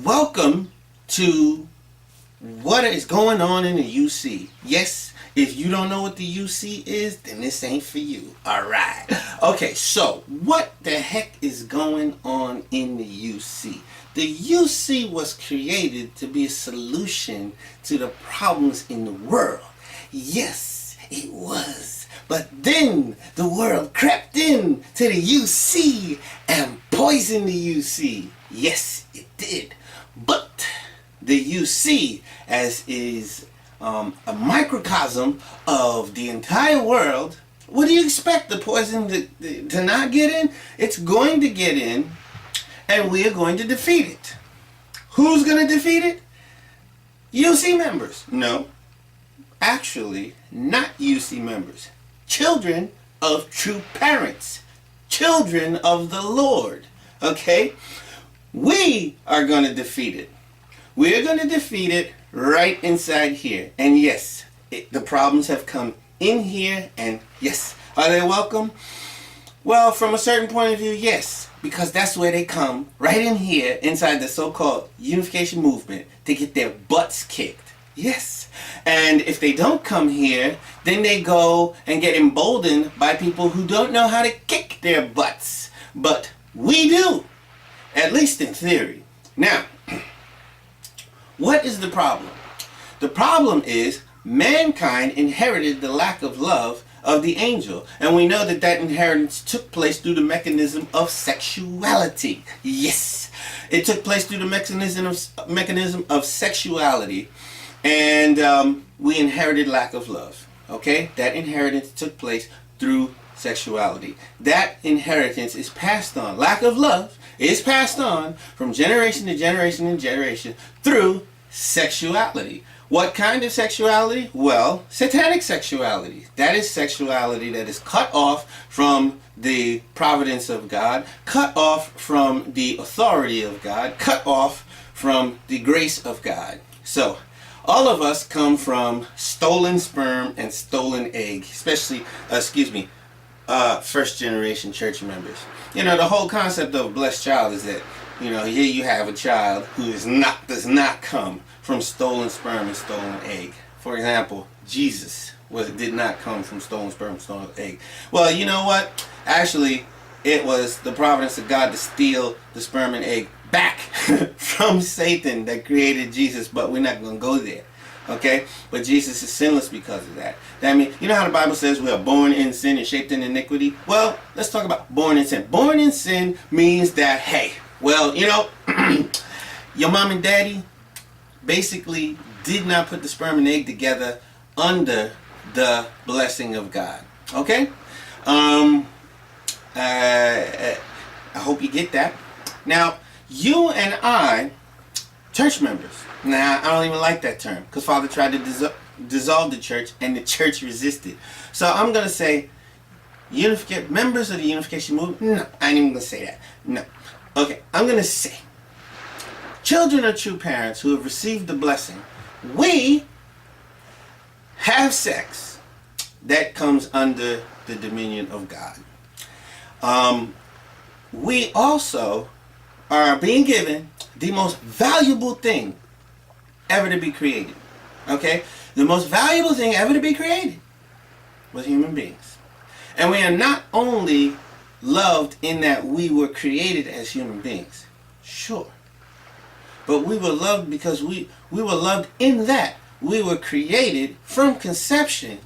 Welcome to what is going on in the UC. Yes, if you don't know what the UC is, then this ain't for you. Alright. Okay, so what the heck is going on in the UC? The UC was created to be a solution to the problems in the world. Yes, it was. But then the world crept in to the UC and poisoned the UC. Yes, it did. But the UC, as is a microcosm of the entire world, what do you expect the poison to not get in? It's going to get in, and we are going to defeat it. Who's going to defeat it? UC members. No, actually, not UC members. Children of true parents. Children of the Lord. Okay? We are going to defeat it. We're going to defeat it right inside here. And yes, the problems have come in here. And yes, are they welcome? Well, from a certain point of view, yes. Because that's where they come, right in here, inside the so-called unification movement, to get their butts kicked. Yes. And if they don't come here, then they go and get emboldened by people who don't know how to kick their butts. But we do. At least in theory. Now, what is the problem? The problem is mankind inherited the lack of love of the angel. And we know that that inheritance took place through the mechanism of sexuality. Yes, it took place through the mechanism of sexuality. And we inherited lack of love. Okay? That inheritance took place through sexuality. That inheritance is passed on. Lack of love is passed on from generation to generation and generation through sexuality. What kind of sexuality? Well, satanic sexuality. That is sexuality that is cut off from the providence of God, cut off from the authority of God, cut off from the grace of God. So, all of us come from stolen sperm and stolen egg, especially, first generation church members. You know, the whole concept of a blessed child is that, you know, here you have a child who does not come from stolen sperm and stolen egg. For example, Jesus did not come from stolen sperm and stolen egg. Well, you know what? Actually, it was the providence of God to steal the sperm and egg back from Satan that created Jesus, but we're not going to go there. Okay? But Jesus is sinless because of that. That means, you know how the Bible says we are born in sin and shaped in iniquity? Well, let's talk about born in sin. Born in sin means that, hey, well, you know, your mom and daddy basically did not put the sperm and egg together under the blessing of God. Okay? I hope you get that. Now, you and I, church members. Now, I don't even like that term because Father tried to dissolve the church and the church resisted. So I'm going to say members of the unification movement. No, I ain't even going to say that. No. Okay, I'm going to say children of true parents who have received the blessing. We have sex that comes under the dominion of God. We also are being given the most valuable thing ever to be created. Okay? The most valuable thing ever to be created was human beings. And we are not only loved in that we were created as human beings. Sure. But we were loved because we were loved in that we were created from conception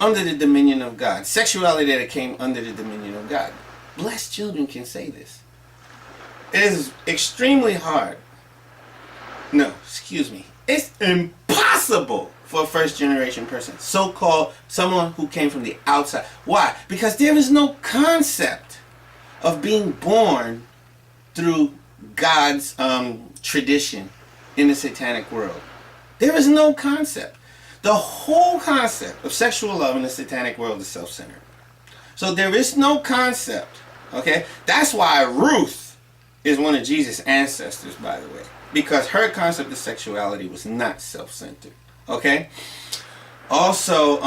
under the dominion of God. Sexuality that came under the dominion of God. Blessed children can say this. It is extremely hard. No, excuse me. It's impossible for a first generation person, so-called someone who came from the outside. Why? Because there is no concept of being born through God's tradition in the satanic world. There is no concept. The whole concept of sexual love in the satanic world is self-centered. So there is no concept. Okay? That's why Ruth is one of Jesus' ancestors, by the way. Because her concept of sexuality was not self-centered. Okay? Also,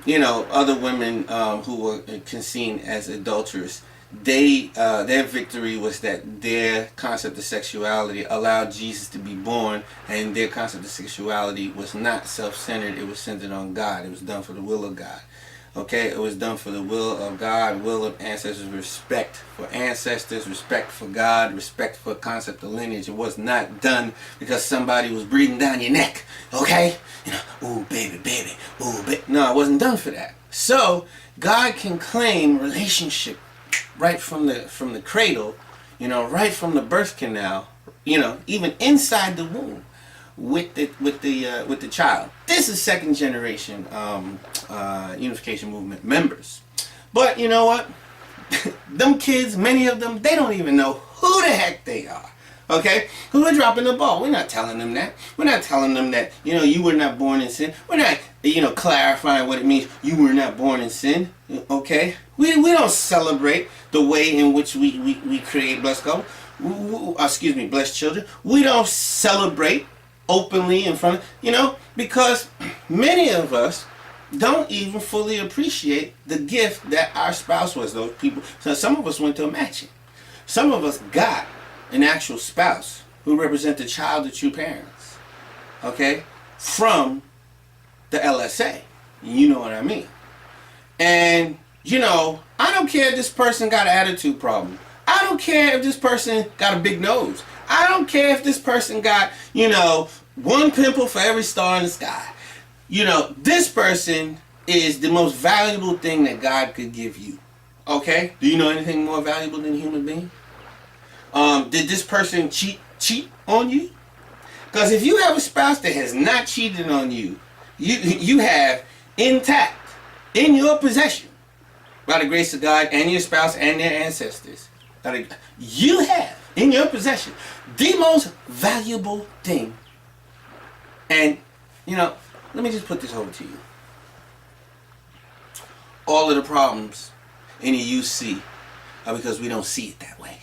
you know, other women who were seen as adulterous their victory was that their concept of sexuality allowed Jesus to be born, and their concept of sexuality was not self-centered. It was centered on God. It was done for the will of God. Okay, it was done for the will of God, will of ancestors, respect for ancestors, respect for God, respect for the concept of lineage. It was not done because somebody was breathing down your neck. Okay, ooh baby, baby, ooh baby. No, it wasn't done for that. So God can claim relationship right from the cradle, right from the birth canal, even inside the womb, with the child. This is second generation unification movement members. But you know what? Them kids, many of them, they don't even know who the heck they are. Okay? Because we're dropping the ball. We're not telling them that. We're not telling them that, you were not born in sin. We're not, clarifying what it means you were not born in sin. Okay? We don't celebrate the way in which we create blessed couple. Blessed children. We don't celebrate openly in front of, because many of us don't even fully appreciate the gift that our spouse was. Those people. So some of us went to a matching. Some of us got an actual spouse who represent the child of true parents. Okay? From the LSA. You know what I mean? And, I don't care if this person got an attitude problem. I don't care if this person got a big nose. I don't care if this person got, one pimple for every star in the sky. This person is the most valuable thing that God could give you. Okay? Do you know anything more valuable than a human being? Did this person cheat on you? Because if you have a spouse that has not cheated on you, you have intact, in your possession, by the grace of God and your spouse and their ancestors, you have in your possession the most valuable thing. And, let me just put this over to you. All of the problems in the UC are because we don't see it that way.